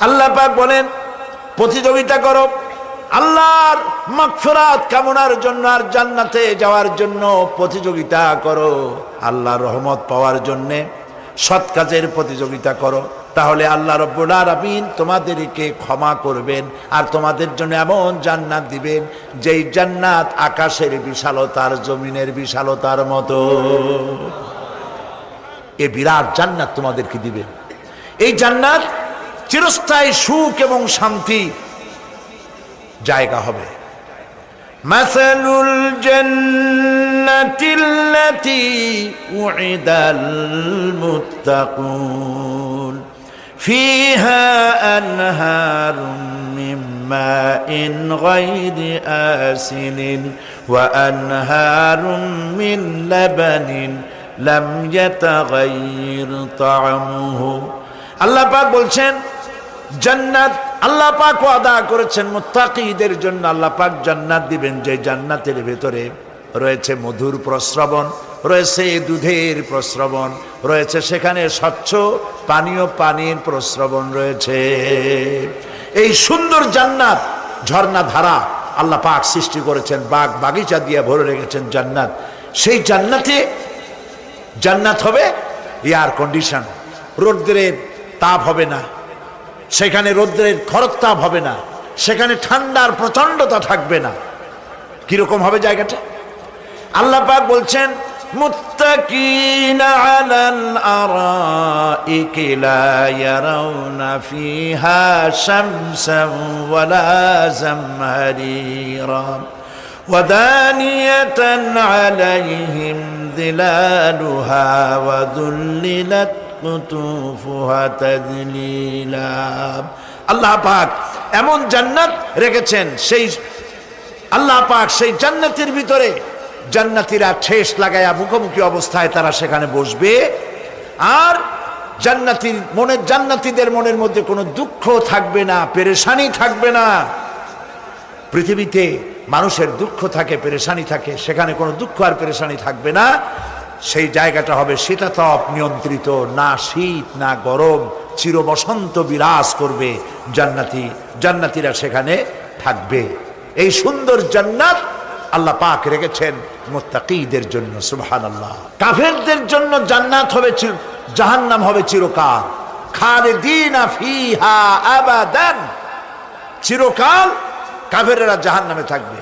আল্লাহ পাক বলেন প্রতিযোগিতা করো আল্লাহর মাগফিরাত কামনার জন্য আর জান্নাতে যাওয়ার জন্য প্রতিযোগিতা করো, আল্লাহর রহমত পাওয়ার জন্য সৎ কাজের প্রতিযোগিতা করো, তাহলে আল্লাহ রাব্বুল আলামিন তোমাদেরকে ক্ষমা করবেন আর তোমাদের জন্য এমন জান্নাত দিবেন যেই জান্নাত আকাশের বিশালতার জমিনের বিশালতার মতো। এই বিরাট জান্নাত তোমাদেরকে দিবেন। এই জান্নাত চিরস্থায়ী সুখ এবং শান্তি জায়গা হবে। মাসালুল জান্নাতিল্লাতী উইদাল মুত্তাকুন ফিহা আনহারুম মিন মাইন গায়রি আসিনিন ওয়া আনহারুম মিন লাবানিন লাম ইয়াতাগায়্যার তা'আমুহু। আল্লাহ পাক বলছেন জান্নাত আল্লাহ পাক ওয়াদা করেছেন মুত্তাকিদের জন্য। আল্লাহ পাক জান্নাত দিবেন যে জান্নাতের ভেতরে রয়েছে মধুর প্রস্রবণ, রয়েছে দুধের প্রস্রবণ, রয়েছে সেখানে স্বচ্ছ পানির প্রস্রবণ রয়েছে। এই সুন্দর জান্নাত ঝর্ণা ধারা আল্লাহ পাক সৃষ্টি করেছেন, বাগ বাগিচা দিয়ে ভরে রেখেছেন জান্নাত। সেই জান্নাত হবে এয়ার কন্ডিশন, রৌদ্রের তাপ হবে না সেখানে, রৌদ্রের খরতাপ হবে না সেখানে, ঠান্ডার প্রচন্ডতা থাকবে না। কিরকম হবে জায়গাটা? আল্লাহ পাক বলছেন মুত্তাকিনা আলাল আরাইকি লা ইয়ারাউনা ফিহা শামসান ওয়ালা জামহারিরা ওয়াদানিয়াতান আলাইহিম যিলালুহা ওয়া যুল্লিলাত কুতুফুহা তাযলিলা। আল্লাহ পাক এমন জান্নাত রেখেছেন, সেই আল্লাহ পাক সেই জান্নাতের ভিতরে জান্নাতীরা ঠেস লাগায়া মুখোমুখি অবস্থায় তারা সেখানে বসবে, আর জান্নাতীদের মনের মধ্যে কোনো দুঃখ থাকবে না, পেরেশানি থাকবে না। পৃথিবীতে মানুষের দুঃখ থাকে, পেরেশানি থাকে, সেখানে কোনো দুঃখ আর পেরেশানি থাকবে না। সেই জায়গাটা হবে শীতাতপ নিয়ন্ত্রিত, না শীত না গরম, চির বসন্ত বিরাজ করবে। জান্নাতীরা সেখানে থাকবে। এই সুন্দর জান্নাত আল্লাহ পাক রেখেছেন মুত্তাকিদের জন্য। সুবহানাল্লাহ। কাফেরদের জন্য জান্নাত হবে, জাহান্নাম হবে চিরকাল। খালিদিনা ফিহা আবাদান, চিরকাল কাফেরেরা জাহান্নামে থাকবে।